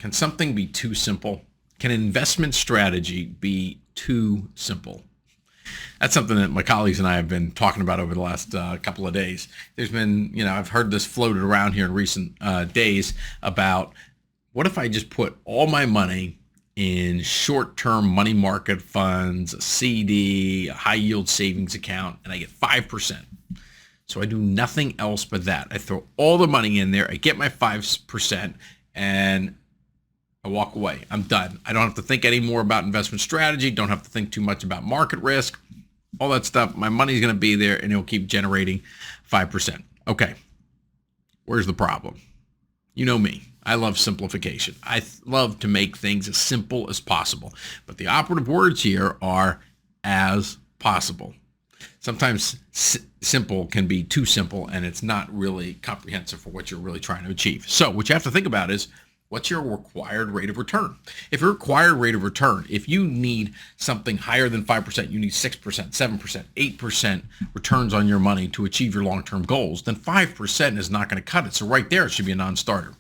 Can something be too simple? Can an investment strategy be too simple? That's something that my colleagues and I have been talking about over the last couple of days. There's been, I've heard this floated around here in recent days about what if I just put all my money in short-term money market funds, a CD, a high-yield savings account, and I get 5%. So I do nothing else but that. I throw all the money in there, I get my 5%, and I walk away. I'm done. I don't have to think anymore about investment strategy, don't have to think too much about market risk, all that stuff. My money's going to be there and it'll keep generating 5%. Okay, where's the problem? You know me. I love simplification. I love to make things as simple as possible. But the operative words here are as possible. Sometimes simple can be too simple and it's not really comprehensive for what you're really trying to achieve. So what you have to think about is, what's your required rate of return? If your required rate of return, if you need something higher than 5%, you need 6%, 7%, 8% returns on your money to achieve your long-term goals, then 5% is not going to cut it. So right there, it should be a non-starter.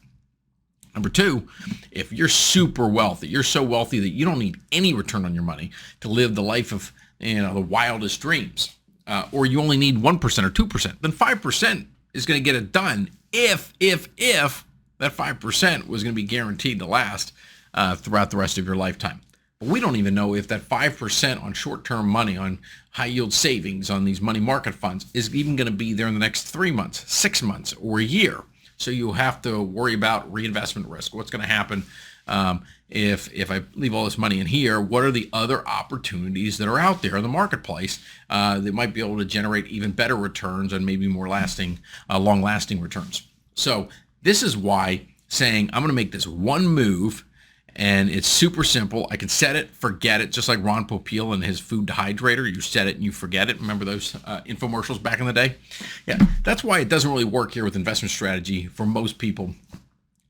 Number two, if you're super wealthy, you're so wealthy that you don't need any return on your money to live the life of the wildest dreams, or you only need 1% or 2%, then 5% is going to get it done if that 5% was going to be guaranteed to last throughout the rest of your lifetime. But we don't even know if that 5% on short-term money, on high-yield savings, on these money market funds is even going to be there in the next 3 months, 6 months, or a year. So you have to worry about reinvestment risk. What's going to happen if I leave all this money in here? What are the other opportunities that are out there in the marketplace that might be able to generate even better returns and maybe more lasting, long-lasting returns? So this is why saying I'm going to make this one move, and it's super simple. I can set it, forget it, just like Ron Popeil and his food dehydrator. You set it and you forget it. Remember those infomercials back in the day? Yeah, that's why it doesn't really work here with investment strategy for most people,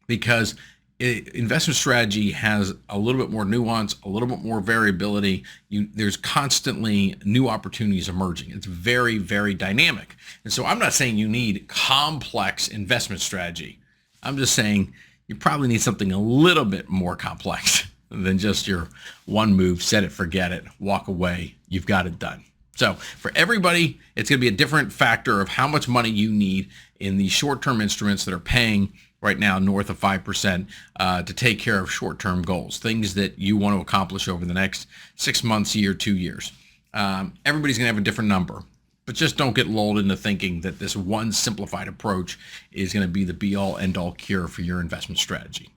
because investment strategy has a little bit more nuance, a little bit more variability. There's constantly new opportunities emerging. It's very, very dynamic. And so I'm not saying you need complex investment strategy. I'm just saying you probably need something a little bit more complex than just your one move, set it, forget it, walk away, you've got it done. So for everybody, it's going to be a different factor of how much money you need in the short-term instruments that are paying right now north of 5% to take care of short-term goals, things that you want to accomplish over the next 6 months, year, 2 years. Everybody's going to have a different number. But just don't get lulled into thinking that this one simplified approach is going to be the be-all, end-all cure for your investment strategy.